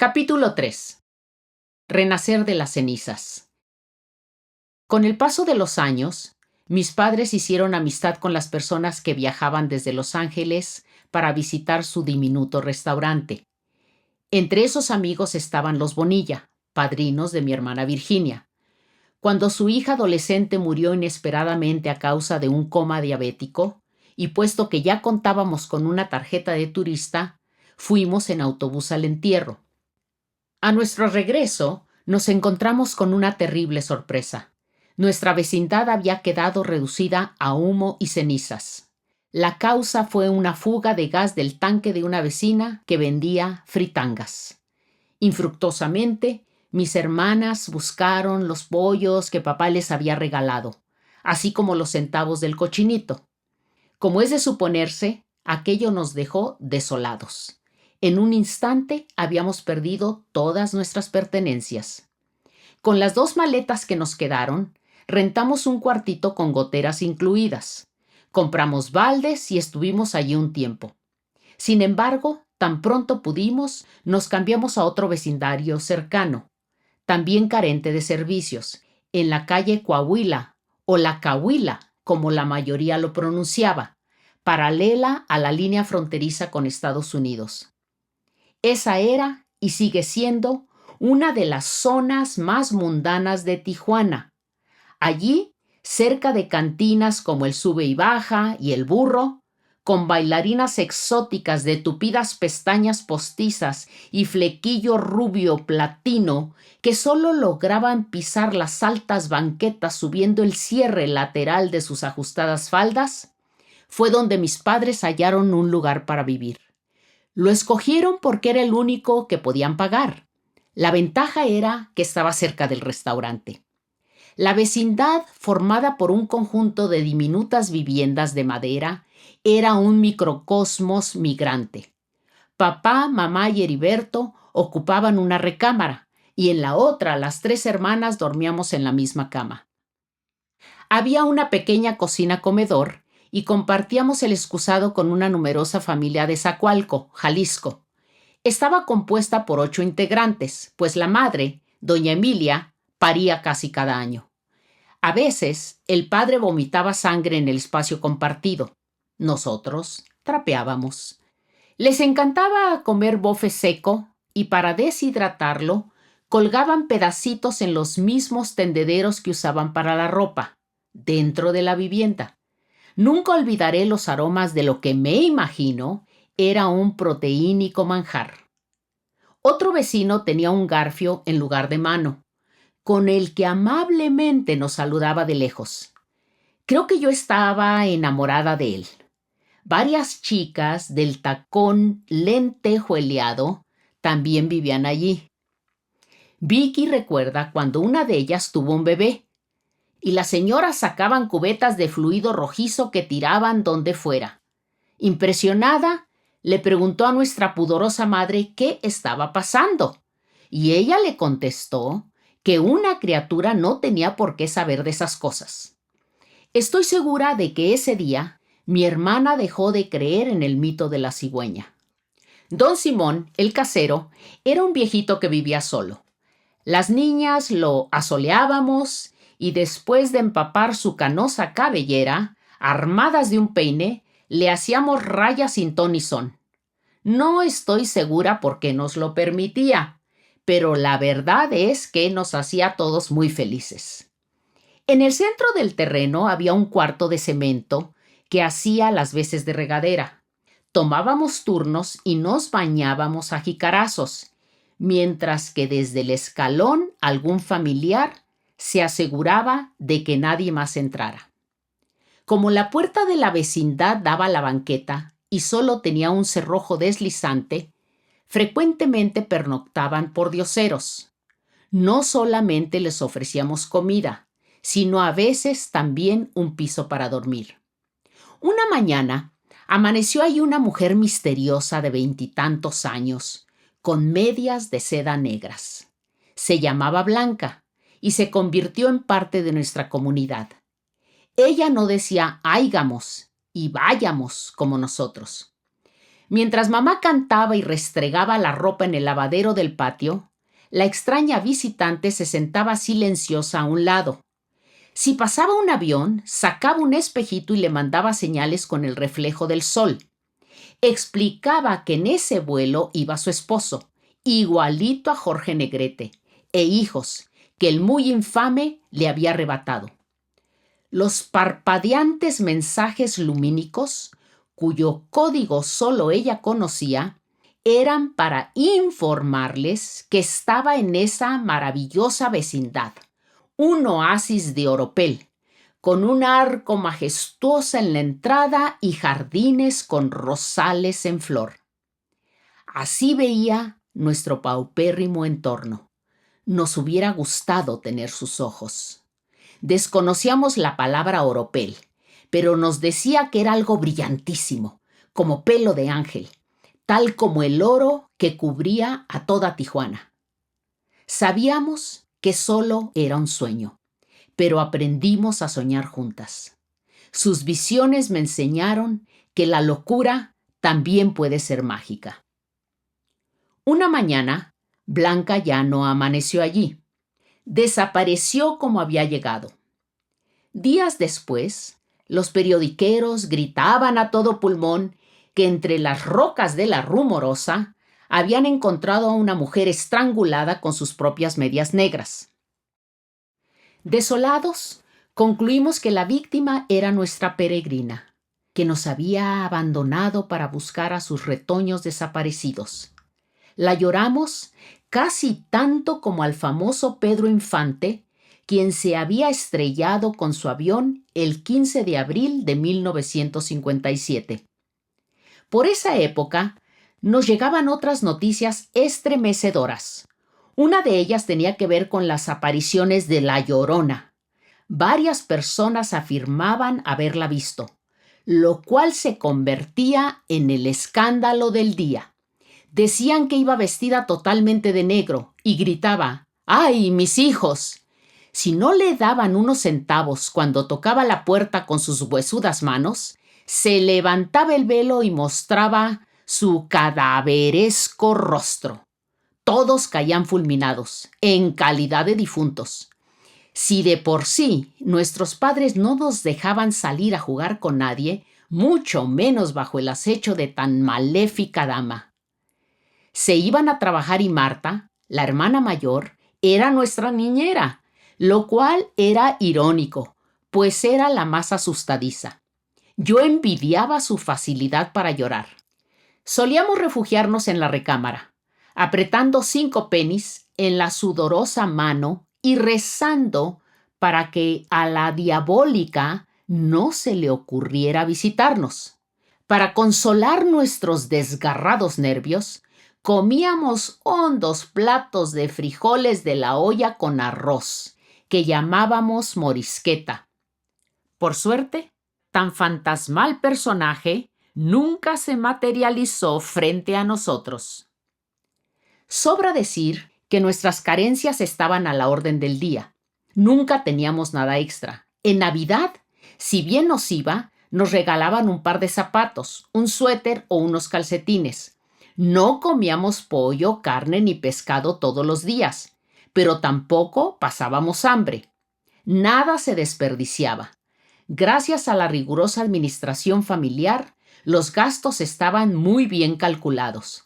Capítulo 3. Renacer de las cenizas. Con el paso de los años, mis padres hicieron amistad con las personas que viajaban desde Los Ángeles para visitar su diminuto restaurante. Entre esos amigos estaban los Bonilla, padrinos de mi hermana Virginia. Cuando su hija adolescente murió inesperadamente a causa de un coma diabético, y puesto que ya contábamos con una tarjeta de turista, fuimos en autobús al entierro. A nuestro regreso, nos encontramos con una terrible sorpresa. Nuestra vecindad había quedado reducida a humo y cenizas. La causa fue una fuga de gas del tanque de una vecina que vendía fritangas. Infructuosamente, mis hermanas buscaron los pollos que papá les había regalado, así como los centavos del cochinito. Como es de suponerse, aquello nos dejó desolados. En un instante habíamos perdido todas nuestras pertenencias. Con las 2 maletas que nos quedaron, rentamos un cuartito con goteras incluidas. Compramos baldes y estuvimos allí un tiempo. Sin embargo, tan pronto pudimos, nos cambiamos a otro vecindario cercano, también carente de servicios, en la calle Coahuila, o la Cahuila, como la mayoría lo pronunciaba, paralela a la línea fronteriza con Estados Unidos. Esa era y sigue siendo una de las zonas más mundanas de Tijuana. Allí, cerca de cantinas como el Sube y Baja y el Burro, con bailarinas exóticas de tupidas pestañas postizas y flequillo rubio platino que solo lograban pisar las altas banquetas subiendo el cierre lateral de sus ajustadas faldas, fue donde mis padres hallaron un lugar para vivir. Lo escogieron porque era el único que podían pagar. La ventaja era que estaba cerca del restaurante. La vecindad, formada por un conjunto de diminutas viviendas de madera, era un microcosmos migrante. Papá, mamá y Heriberto ocupaban una recámara y en la otra las 3 hermanas dormíamos en la misma cama. Había una pequeña cocina-comedor y compartíamos el excusado con una numerosa familia de Zacualco, Jalisco. Estaba compuesta por 8 integrantes, pues la madre, doña Emilia, paría casi cada año. A veces, el padre vomitaba sangre en el espacio compartido. Nosotros trapeábamos. Les encantaba comer bofe seco y para deshidratarlo, colgaban pedacitos en los mismos tendederos que usaban para la ropa, dentro de la vivienda. Nunca olvidaré los aromas de lo que me imagino era un proteínico manjar. Otro vecino tenía un garfio en lugar de mano, con el que amablemente nos saludaba de lejos. Creo que yo estaba enamorada de él. Varias chicas del tacón lentejueleado también vivían allí. Vicky recuerda cuando una de ellas tuvo un bebé y las señoras sacaban cubetas de fluido rojizo que tiraban donde fuera. Impresionada, le preguntó a nuestra pudorosa madre qué estaba pasando, y ella le contestó que una criatura no tenía por qué saber de esas cosas. Estoy segura de que ese día mi hermana dejó de creer en el mito de la cigüeña. Don Simón, el casero, era un viejito que vivía solo. Las niñas lo asoleábamos y después de empapar su canosa cabellera, armadas de un peine, le hacíamos rayas sin ton ni son. No estoy segura por qué nos lo permitía, pero la verdad es que nos hacía a todos muy felices. En el centro del terreno había un cuarto de cemento que hacía las veces de regadera. Tomábamos turnos y nos bañábamos a jicarazos, mientras que desde el escalón algún familiar se aseguraba de que nadie más entrara. Como la puerta de la vecindad daba a la banqueta y solo tenía un cerrojo deslizante, frecuentemente pernoctaban por dioseros. No solamente les ofrecíamos comida, sino a veces también un piso para dormir. Una mañana amaneció ahí una mujer misteriosa de 20 y tantos años, con medias de seda negras. Se llamaba Blanca y se convirtió en parte de nuestra comunidad. Ella no decía háigamos y vayamos como nosotros. Mientras mamá cantaba y restregaba la ropa en el lavadero del patio, la extraña visitante se sentaba silenciosa a un lado. Si pasaba un avión, sacaba un espejito y le mandaba señales con el reflejo del sol. Explicaba que en ese vuelo iba su esposo, igualito a Jorge Negrete, e hijos, que el muy infame le había arrebatado. Los parpadeantes mensajes lumínicos, cuyo código solo ella conocía, eran para informarles que estaba en esa maravillosa vecindad, un oasis de oropel, con un arco majestuoso en la entrada y jardines con rosales en flor. Así veía nuestro paupérrimo entorno. Nos hubiera gustado tener sus ojos. Desconocíamos la palabra oropel, pero nos decía que era algo brillantísimo, como pelo de ángel, tal como el oro que cubría a toda Tijuana. Sabíamos que solo era un sueño, pero aprendimos a soñar juntas. Sus visiones me enseñaron que la locura también puede ser mágica. Una mañana, Blanca ya no amaneció allí. Desapareció como había llegado. Días después, los periodiqueros gritaban a todo pulmón que entre las rocas de la Rumorosa habían encontrado a una mujer estrangulada con sus propias medias negras. Desolados, concluimos que la víctima era nuestra peregrina, que nos había abandonado para buscar a sus retoños desaparecidos. La lloramos casi tanto como al famoso Pedro Infante, quien se había estrellado con su avión el 15 de abril de 1957. Por esa época, nos llegaban otras noticias estremecedoras. Una de ellas tenía que ver con las apariciones de La Llorona. Varias personas afirmaban haberla visto, lo cual se convertía en el escándalo del día. Decían que iba vestida totalmente de negro y gritaba: ¡ay, mis hijos! Si no le daban unos centavos cuando tocaba la puerta con sus huesudas manos, se levantaba el velo y mostraba su cadaveresco rostro. Todos caían fulminados, en calidad de difuntos. Si de por sí nuestros padres no nos dejaban salir a jugar con nadie, mucho menos bajo el acecho de tan maléfica dama. Se iban a trabajar y Marta, la hermana mayor, era nuestra niñera, lo cual era irónico, pues era la más asustadiza. Yo envidiaba su facilidad para llorar. Solíamos refugiarnos en la recámara, apretando 5 pennies en la sudorosa mano y rezando para que a la diabólica no se le ocurriera visitarnos. Para consolar nuestros desgarrados nervios, comíamos hondos platos de frijoles de la olla con arroz, que llamábamos morisqueta. Por suerte, tan fantasmal personaje nunca se materializó frente a nosotros. Sobra decir que nuestras carencias estaban a la orden del día. Nunca teníamos nada extra. En Navidad, si bien nos iba, nos regalaban un par de zapatos, un suéter o unos calcetines. No comíamos pollo, carne ni pescado todos los días, pero tampoco pasábamos hambre. Nada se desperdiciaba. Gracias a la rigurosa administración familiar, los gastos estaban muy bien calculados.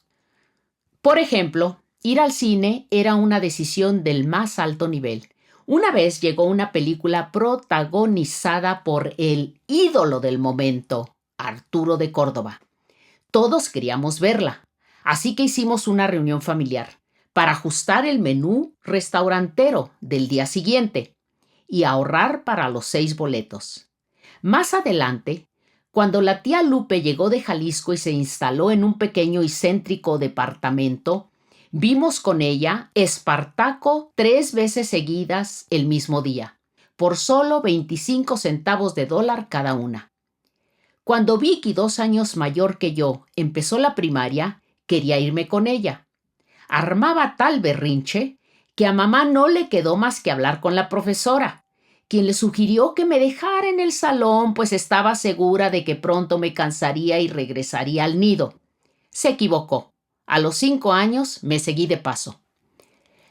Por ejemplo, ir al cine era una decisión del más alto nivel. Una vez llegó una película protagonizada por el ídolo del momento, Arturo de Córdoba. Todos queríamos verla. Así que hicimos una reunión familiar para ajustar el menú restaurantero del día siguiente y ahorrar para los 6 boletos. Más adelante, cuando la tía Lupe llegó de Jalisco y se instaló en un pequeño y céntrico departamento, vimos con ella Espartaco 3 veces seguidas el mismo día, por solo 25 centavos de dólar cada una. Cuando Vicky, 2 años mayor que yo, empezó la primaria, quería irme con ella. Armaba tal berrinche que a mamá no le quedó más que hablar con la profesora, quien le sugirió que me dejara en el salón, pues estaba segura de que pronto me cansaría y regresaría al nido. Se equivocó. A los 5 años me seguí de paso.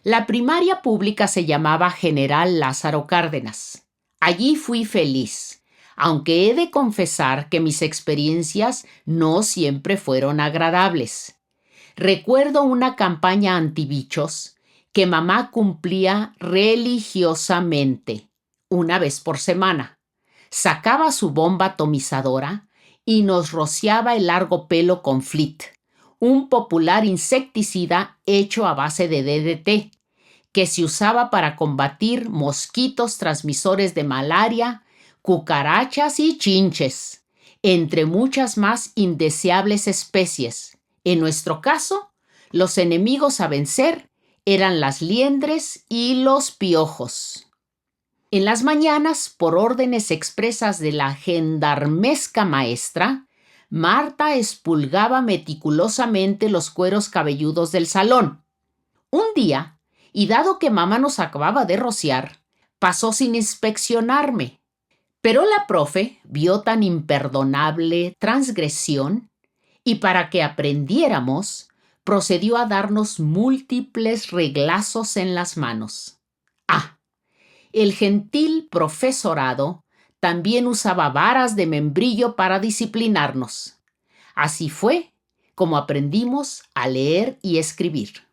La primaria pública se llamaba General Lázaro Cárdenas. Allí fui feliz, aunque he de confesar que mis experiencias no siempre fueron agradables. Recuerdo una campaña antibichos que mamá cumplía religiosamente, una vez por semana. Sacaba su bomba atomizadora y nos rociaba el largo pelo con Fleet, un popular insecticida hecho a base de DDT, que se usaba para combatir mosquitos transmisores de malaria, cucarachas y chinches, entre muchas más indeseables especies. En nuestro caso, los enemigos a vencer eran las liendres y los piojos. En las mañanas, por órdenes expresas de la gendarmesca maestra, Marta expulgaba meticulosamente los cueros cabelludos del salón. Un día, y dado que mamá nos acababa de rociar, pasó sin inspeccionarme. Pero la profe vio tan imperdonable transgresión y para que aprendiéramos, procedió a darnos múltiples reglazos en las manos. Ah, el gentil profesorado también usaba varas de membrillo para disciplinarnos. Así fue como aprendimos a leer y escribir.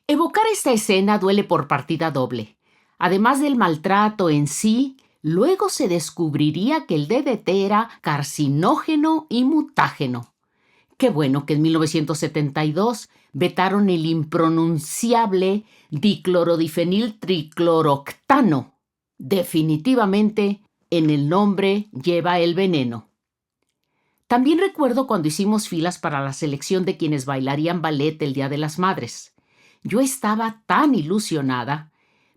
Evocar esta escena duele por partida doble. Además del maltrato en sí, luego se descubriría que el DDT era carcinógeno y mutágeno. Qué bueno que en 1972 vetaron el impronunciable diclorodifeniltricloroctano. Definitivamente, en el nombre lleva el veneno. También recuerdo cuando hicimos filas para la selección de quienes bailarían ballet el Día de las Madres. Yo estaba tan ilusionada,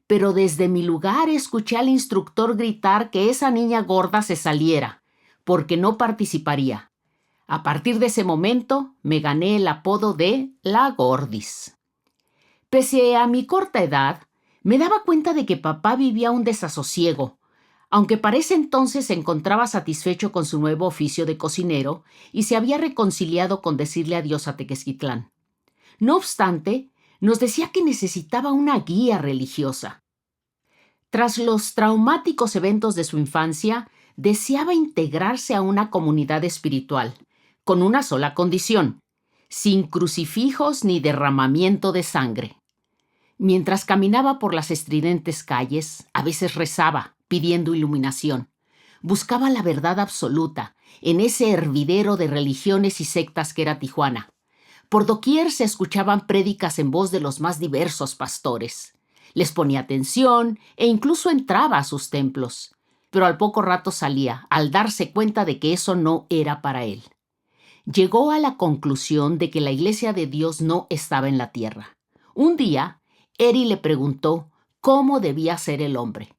pero desde mi lugar escuché al instructor gritar que esa niña gorda se saliera, porque no participaría. A partir de ese momento me gané el apodo de la Gordis. Pese a mi corta edad, me daba cuenta de que papá vivía un desasosiego, aunque para ese entonces se encontraba satisfecho con su nuevo oficio de cocinero y se había reconciliado con decirle adiós a Tequesquitlán. No obstante, nos decía que necesitaba una guía religiosa. Tras los traumáticos eventos de su infancia, deseaba integrarse a una comunidad espiritual, con una sola condición: sin crucifijos ni derramamiento de sangre. Mientras caminaba por las estridentes calles, a veces rezaba, pidiendo iluminación. Buscaba la verdad absoluta en ese hervidero de religiones y sectas que era Tijuana. Por doquier se escuchaban prédicas en voz de los más diversos pastores. Les ponía atención e incluso entraba a sus templos, pero al poco rato salía, al darse cuenta de que eso no era para él. Llegó a la conclusión de que la iglesia de Dios no estaba en la tierra. Un día, Eri le preguntó cómo debía ser el hombre.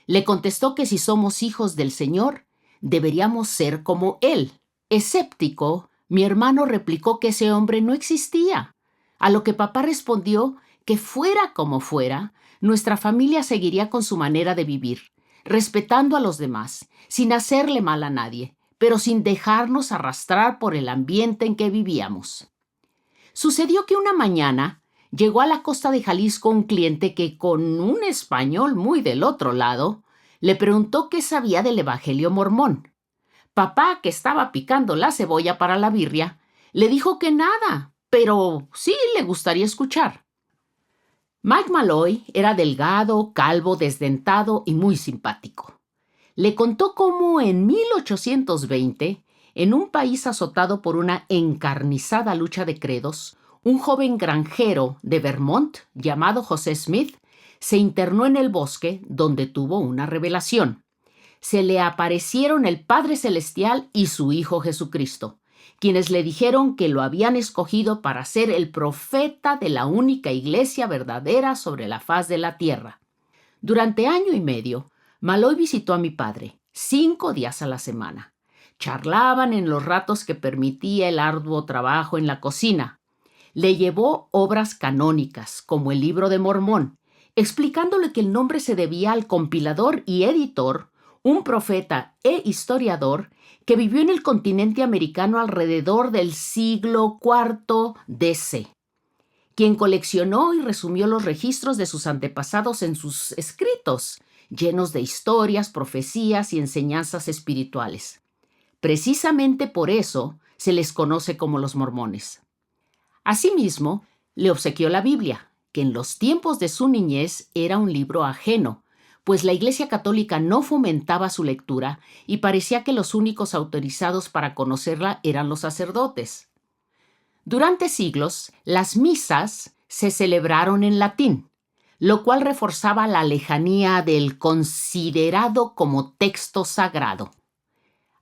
Le contestó que si somos hijos del Señor, deberíamos ser como Él. Escéptico, mi hermano replicó que ese hombre no existía, a lo que papá respondió que fuera como fuera, nuestra familia seguiría con su manera de vivir, respetando a los demás, sin hacerle mal a nadie, pero sin dejarnos arrastrar por el ambiente en que vivíamos. Sucedió que una mañana llegó a la costa de Jalisco un cliente que, con un español muy del otro lado, le preguntó qué sabía del Evangelio mormón. Papá, que estaba picando la cebolla para la birria, le dijo que nada, pero sí le gustaría escuchar. Mike Malloy era delgado, calvo, desdentado y muy simpático. Le contó cómo en 1820, en un país azotado por una encarnizada lucha de credos, un joven granjero de Vermont llamado José Smith se internó en el bosque donde tuvo una revelación. Se le aparecieron el Padre Celestial y su Hijo Jesucristo, quienes le dijeron que lo habían escogido para ser el profeta de la única iglesia verdadera sobre la faz de la tierra. Durante 1.5 años, Malloy visitó a mi padre, 5 días a la semana. Charlaban en los ratos que permitía el arduo trabajo en la cocina. Le llevó obras canónicas, como el Libro de Mormón, explicándole que el nombre se debía al compilador y editor, un profeta e historiador que vivió en el continente americano alrededor del siglo IV DC, quien coleccionó y resumió los registros de sus antepasados en sus escritos, llenos de historias, profecías y enseñanzas espirituales. Precisamente por eso se les conoce como los mormones. Asimismo, le obsequió la Biblia, que en los tiempos de su niñez era un libro ajeno, pues la Iglesia Católica no fomentaba su lectura y parecía que los únicos autorizados para conocerla eran los sacerdotes. Durante siglos, las misas se celebraron en latín, lo cual reforzaba la lejanía del considerado como texto sagrado.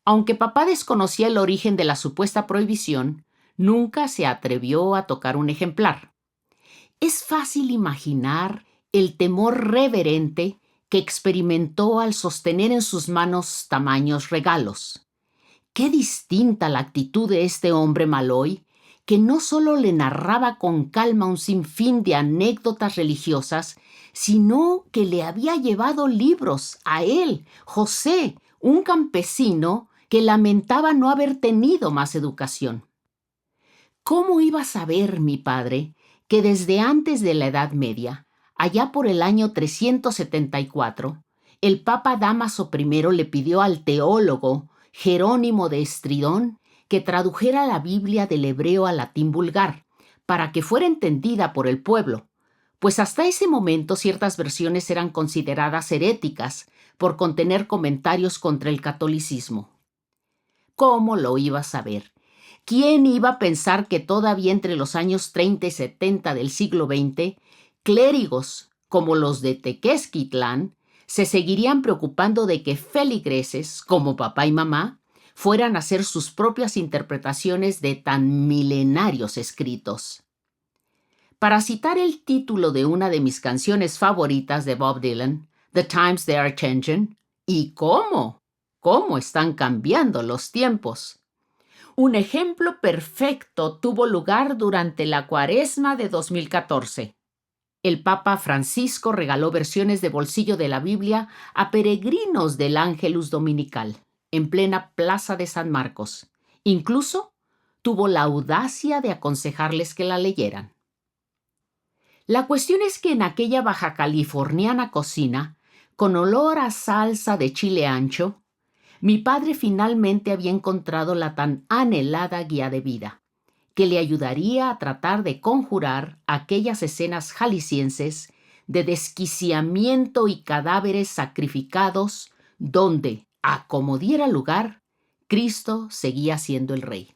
Aunque papá desconocía el origen de la supuesta prohibición, nunca se atrevió a tocar un ejemplar. Es fácil imaginar el temor reverente que experimentó al sostener en sus manos tamaños regalos. Qué distinta la actitud de este hombre Malloy, que no solo le narraba con calma un sinfín de anécdotas religiosas, sino que le había llevado libros a él, José, un campesino que lamentaba no haber tenido más educación. ¿Cómo iba a saber mi padre que desde antes de la Edad Media, allá por el año 374, el Papa Dámaso I le pidió al teólogo Jerónimo de Estridón que tradujera la Biblia del hebreo al latín vulgar, para que fuera entendida por el pueblo, pues hasta ese momento ciertas versiones eran consideradas heréticas por contener comentarios contra el catolicismo? ¿Cómo lo iba a saber? ¿Quién iba a pensar que todavía entre los años 30 y 70 del siglo XX, clérigos como los de Tequesquitlán se seguirían preocupando de que feligreses, como papá y mamá, fueran a hacer sus propias interpretaciones de tan milenarios escritos? Para citar el título de una de mis canciones favoritas de Bob Dylan, The Times They Are Changing, ¿y cómo? ¿Cómo están cambiando los tiempos? Un ejemplo perfecto tuvo lugar durante la Cuaresma de 2014. El Papa Francisco regaló versiones de bolsillo de la Biblia a peregrinos del Ángelus Dominical, en plena Plaza de San Marcos. Incluso tuvo la audacia de aconsejarles que la leyeran. La cuestión es que en aquella baja californiana cocina, con olor a salsa de chile ancho, mi padre finalmente había encontrado la tan anhelada guía de vida, que le ayudaría a tratar de conjurar aquellas escenas jaliscienses de desquiciamiento y cadáveres sacrificados donde, a como diera lugar, Cristo seguía siendo el rey.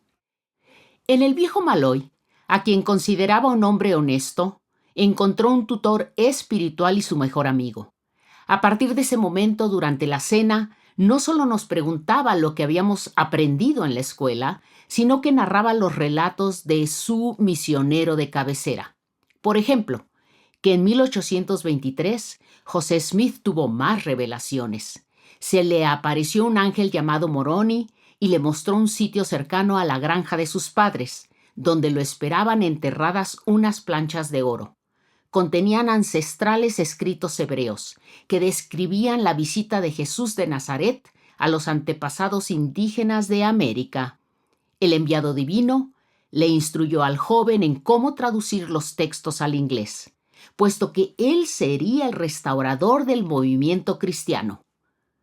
En el viejo Malloy, a quien consideraba un hombre honesto, encontró un tutor espiritual y su mejor amigo. A partir de ese momento, durante la cena, no solo nos preguntaba lo que habíamos aprendido en la escuela, sino que narraba los relatos de su misionero de cabecera. Por ejemplo, que en 1823 José Smith tuvo más revelaciones. Se le apareció un ángel llamado Moroni y le mostró un sitio cercano a la granja de sus padres, donde lo esperaban enterradas unas planchas de oro. Contenían ancestrales escritos hebreos que describían la visita de Jesús de Nazaret a los antepasados indígenas de América. El enviado divino le instruyó al joven en cómo traducir los textos al inglés, puesto que él sería el restaurador del movimiento cristiano.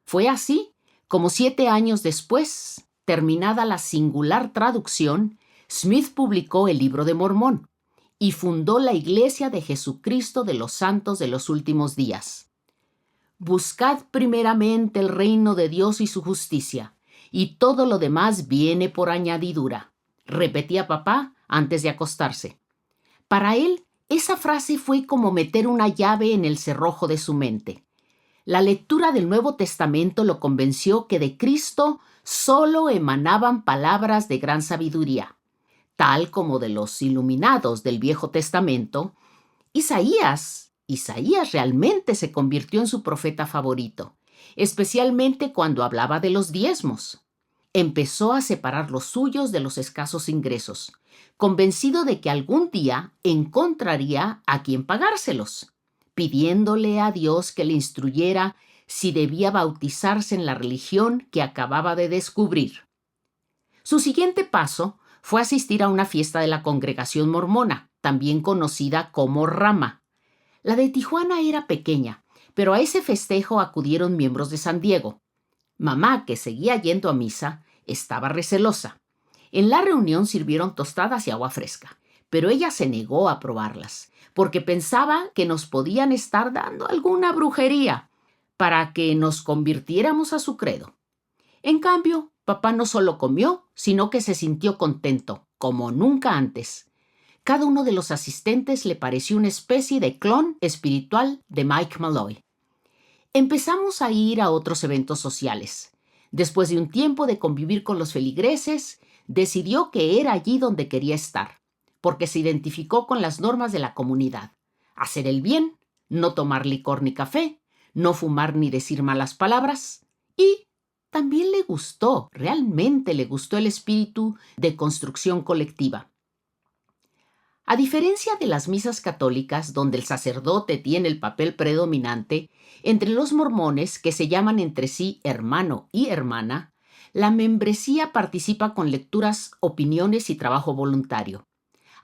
Fue así como 7 años después, terminada la singular traducción, Smith publicó el Libro de Mormón y fundó la Iglesia de Jesucristo de los Santos de los Últimos Días. Buscad primeramente el reino de Dios y su justicia, y todo lo demás viene por añadidura, repetía papá antes de acostarse. Para él, esa frase fue como meter una llave en el cerrojo de su mente. La lectura del Nuevo Testamento lo convenció que de Cristo solo emanaban palabras de gran sabiduría. Tal como de los iluminados del Viejo Testamento, Isaías realmente se convirtió en su profeta favorito, especialmente cuando hablaba de los diezmos. Empezó a separar los suyos de los escasos ingresos, convencido de que algún día encontraría a quien pagárselos, pidiéndole a Dios que le instruyera si debía bautizarse en la religión que acababa de descubrir. Su siguiente paso fue asistir a una fiesta de la congregación mormona, también conocida como Rama. La de Tijuana era pequeña, pero a ese festejo acudieron miembros de San Diego. Mamá, que seguía yendo a misa, estaba recelosa. En la reunión sirvieron tostadas y agua fresca, pero ella se negó a probarlas, porque pensaba que nos podían estar dando alguna brujería para que nos convirtiéramos a su credo. En cambio, papá no solo comió, sino que se sintió contento, como nunca antes. Cada uno de los asistentes le pareció una especie de clon espiritual de Mike Malloy. Empezamos a ir a otros eventos sociales. Después de un tiempo de convivir con los feligreses, decidió que era allí donde quería estar, porque se identificó con las normas de la comunidad. Hacer el bien, no tomar licor ni café, no fumar ni decir malas palabras, y también le gustó, realmente le gustó el espíritu de construcción colectiva. A diferencia de las misas católicas, donde el sacerdote tiene el papel predominante, entre los mormones, que se llaman entre sí hermano y hermana, la membresía participa con lecturas, opiniones y trabajo voluntario.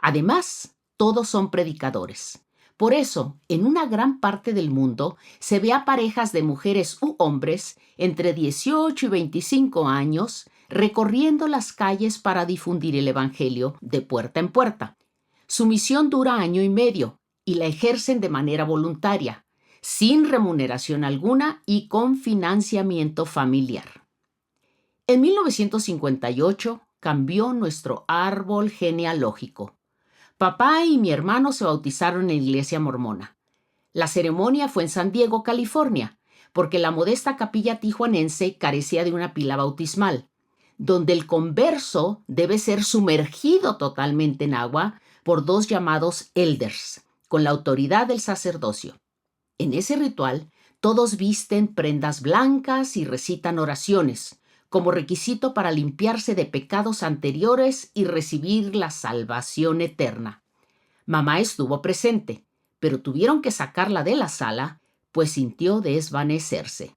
Además, todos son predicadores. Por eso, en una gran parte del mundo se ve a parejas de mujeres u hombres entre 18 y 25 años recorriendo las calles para difundir el evangelio de puerta en puerta. Su misión dura año y medio y la ejercen de manera voluntaria, sin remuneración alguna y con financiamiento familiar. En 1958 cambió nuestro árbol genealógico. Papá y mi hermano se bautizaron en la iglesia mormona. La ceremonia fue en San Diego, California, porque la modesta capilla tijuanense carecía de una pila bautismal, donde el converso debe ser sumergido totalmente en agua por dos llamados elders, con la autoridad del sacerdocio. En ese ritual, todos visten prendas blancas y recitan oraciones, como requisito para limpiarse de pecados anteriores y recibir la salvación eterna. Mamá estuvo presente, pero tuvieron que sacarla de la sala, pues sintió desvanecerse.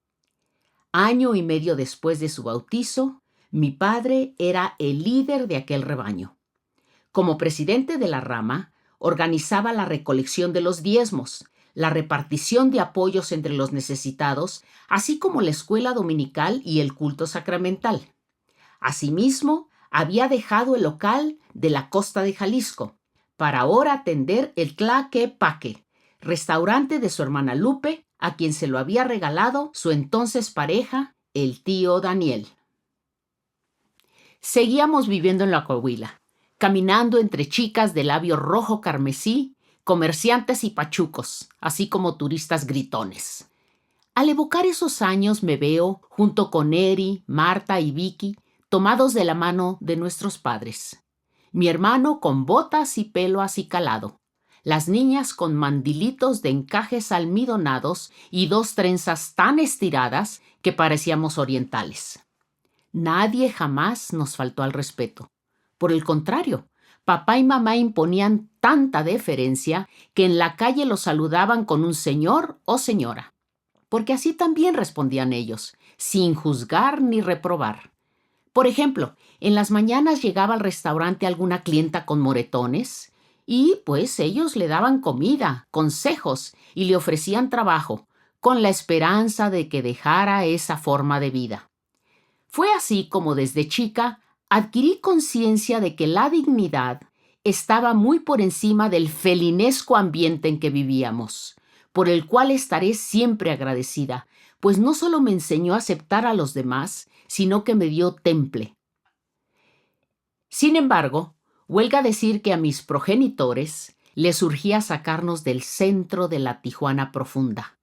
Año y medio después de su bautizo, mi padre era el líder de aquel rebaño. Como presidente de la rama, organizaba la recolección de los diezmos, la repartición de apoyos entre los necesitados, así como la escuela dominical y el culto sacramental. Asimismo, había dejado el local de la costa de Jalisco para ahora atender el Tlaquepaque, restaurante de su hermana Lupe, a quien se lo había regalado su entonces pareja, el tío Daniel. Seguíamos viviendo en la Coahuila, caminando entre chicas de labio rojo carmesí, comerciantes y pachucos, así como turistas gritones. Al evocar esos años me veo, junto con Eri, Marta y Vicky, tomados de la mano de nuestros padres. Mi hermano con botas y pelo acicalado. Las niñas con mandilitos de encajes almidonados y dos trenzas tan estiradas que parecíamos orientales. Nadie jamás nos faltó al respeto. Por el contrario, papá y mamá imponían tanta deferencia que en la calle los saludaban con un señor o señora, porque así también respondían ellos, sin juzgar ni reprobar. Por ejemplo, en las mañanas llegaba al restaurante alguna clienta con moretones y pues ellos le daban comida, consejos y le ofrecían trabajo, con la esperanza de que dejara esa forma de vida. Fue así como desde chica adquirí conciencia de que la dignidad estaba muy por encima del felinesco ambiente en que vivíamos, por el cual estaré siempre agradecida, pues no solo me enseñó a aceptar a los demás, sino que me dio temple. Sin embargo, huelga decir que a mis progenitores les surgía sacarnos del centro de la Tijuana profunda.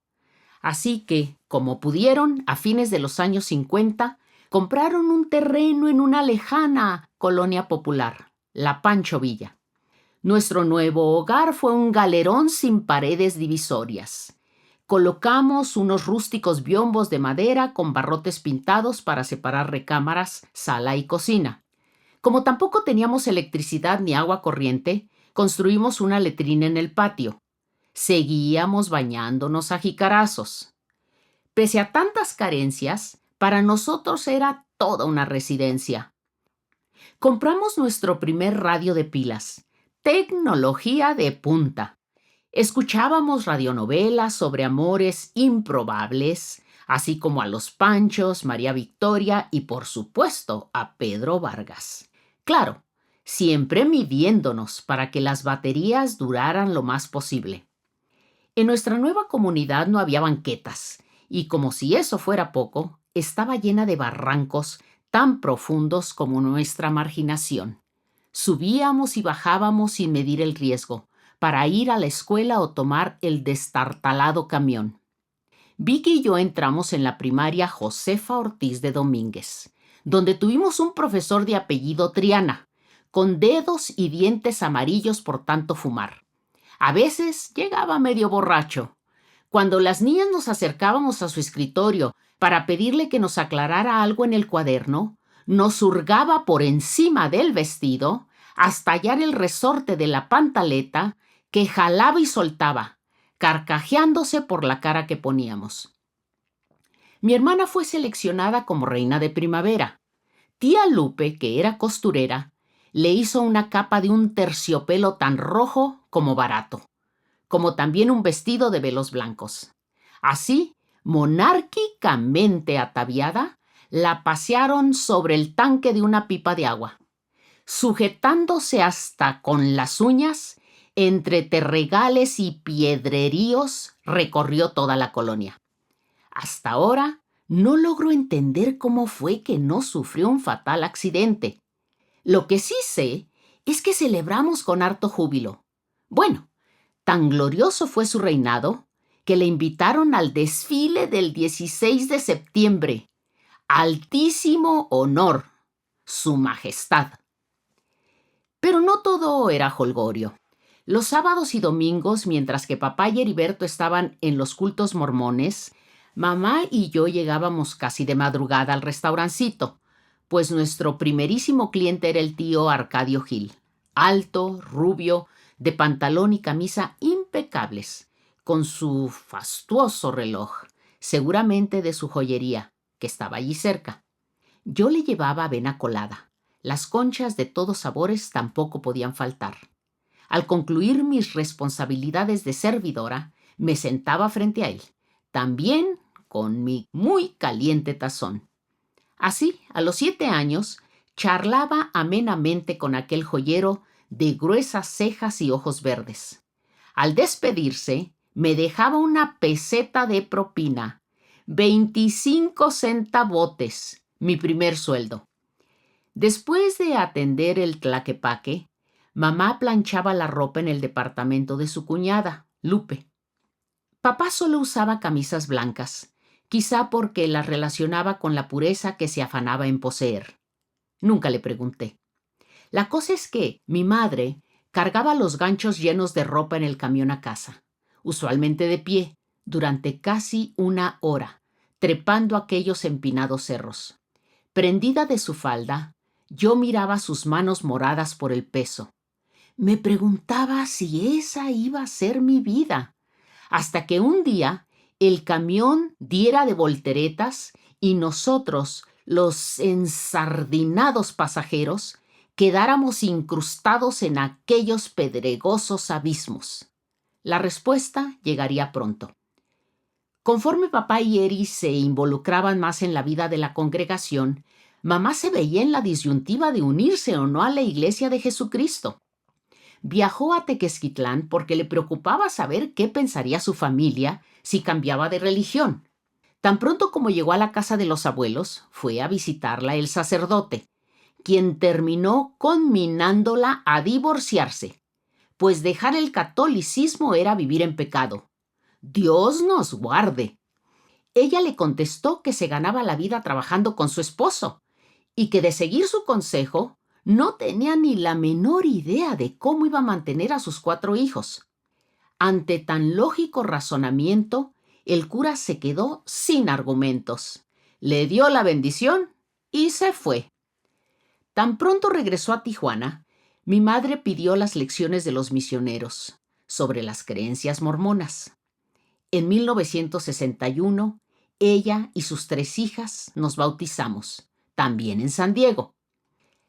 Así que, como pudieron, a fines de los años 50, compraron un terreno en una lejana colonia popular, la Pancho Villa. Nuestro nuevo hogar fue un galerón sin paredes divisorias. Colocamos unos rústicos biombos de madera con barrotes pintados para separar recámaras, sala y cocina. Como tampoco teníamos electricidad ni agua corriente, construimos una letrina en el patio. Seguíamos bañándonos a jicarazos. Pese a tantas carencias, para nosotros era toda una residencia. Compramos nuestro primer radio de pilas. Tecnología de punta. Escuchábamos radionovelas sobre amores improbables, así como a los Panchos, María Victoria y, por supuesto, a Pedro Vargas. Claro, siempre midiéndonos para que las baterías duraran lo más posible. En nuestra nueva comunidad no había banquetas, y como si eso fuera poco, estaba llena de barrancos tan profundos como nuestra marginación. Subíamos y bajábamos sin medir el riesgo, para ir a la escuela o tomar el destartalado camión. Vicky y yo entramos en la primaria Josefa Ortiz de Domínguez, donde tuvimos un profesor de apellido Triana, con dedos y dientes amarillos por tanto fumar. A veces llegaba medio borracho. Cuando las niñas nos acercábamos a su escritorio para pedirle que nos aclarara algo en el cuaderno, nos hurgaba por encima del vestido hasta hallar el resorte de la pantaleta que jalaba y soltaba, carcajeándose por la cara que poníamos. Mi hermana fue seleccionada como reina de primavera. Tía Lupe, que era costurera, le hizo una capa de un terciopelo tan rojo como barato, como también un vestido de velos blancos. Así, monárquicamente ataviada, la pasearon sobre el tanque de una pipa de agua, sujetándose hasta con las uñas, entre terregales y piedreríos, recorrió toda la colonia. Hasta ahora, no logro entender cómo fue que no sufrió un fatal accidente. Lo que sí sé es que celebramos con harto júbilo. Bueno, tan glorioso fue su reinado que le invitaron al desfile del 16 de septiembre. Altísimo honor, su majestad. Pero no todo era jolgorio. Los sábados y domingos, mientras que papá y Heriberto estaban en los cultos mormones, mamá y yo llegábamos casi de madrugada al restaurancito, pues nuestro primerísimo cliente era el tío Arcadio Gil, alto, rubio, de pantalón y camisa impecables, con su fastuoso reloj, seguramente de su joyería, que estaba allí cerca. Yo le llevaba avena colada. Las conchas de todos sabores tampoco podían faltar. Al concluir mis responsabilidades de servidora, me sentaba frente a él, también con mi muy caliente tazón. Así, a los 7 años, charlaba amenamente con aquel joyero de gruesas cejas y ojos verdes. Al despedirse, me dejaba una peseta de propina, 25 centavotes, mi primer sueldo. Después de atender el tlaquepaque, mamá planchaba la ropa en el departamento de su cuñada, Lupe. Papá solo usaba camisas blancas, quizá porque las relacionaba con la pureza que se afanaba en poseer. Nunca le pregunté. La cosa es que mi madre cargaba los ganchos llenos de ropa en el camión a casa, usualmente de pie, durante casi 1 hora, trepando aquellos empinados cerros. Prendida de su falda, yo miraba sus manos moradas por el peso. Me preguntaba si esa iba a ser mi vida, hasta que un día el camión diera de volteretas y nosotros, los ensardinados pasajeros, quedáramos incrustados en aquellos pedregosos abismos. La respuesta llegaría pronto. Conforme papá y Eri se involucraban más en la vida de la congregación, mamá se veía en la disyuntiva de unirse o no a la Iglesia de Jesucristo. Viajó a Tequesquitlán porque le preocupaba saber qué pensaría su familia si cambiaba de religión. Tan pronto como llegó a la casa de los abuelos, fue a visitarla el sacerdote, quien terminó conminándola a divorciarse, pues dejar el catolicismo era vivir en pecado. Dios nos guarde. Ella le contestó que se ganaba la vida trabajando con su esposo y que de seguir su consejo no tenía ni la menor idea de cómo iba a mantener a sus 4 hijos. Ante tan lógico razonamiento, el cura se quedó sin argumentos. Le dio la bendición y se fue. Tan pronto regresó a Tijuana, mi madre pidió las lecciones de los misioneros sobre las creencias mormonas. En 1961, Ella y sus 3 hijas nos bautizamos, también en San Diego.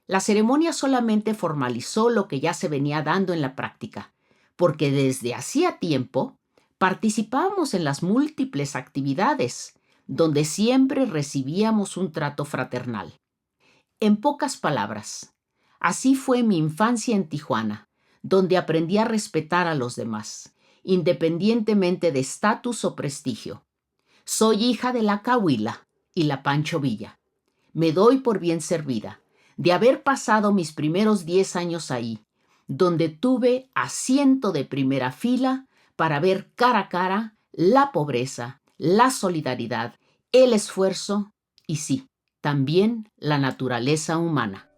La ceremonia solamente formalizó lo que ya se venía dando en la práctica, porque desde hacía tiempo participábamos en las múltiples actividades, donde siempre recibíamos un trato fraternal. En pocas palabras, así fue mi infancia en Tijuana, donde aprendí a respetar a los demás, independientemente de estatus o prestigio. Soy hija de la Cahuila y la Pancho Villa. Me doy por bien servida de haber pasado mis primeros 10 años ahí, donde tuve asiento de primera fila para ver cara a cara la pobreza, la solidaridad, el esfuerzo y sí, también la naturaleza humana.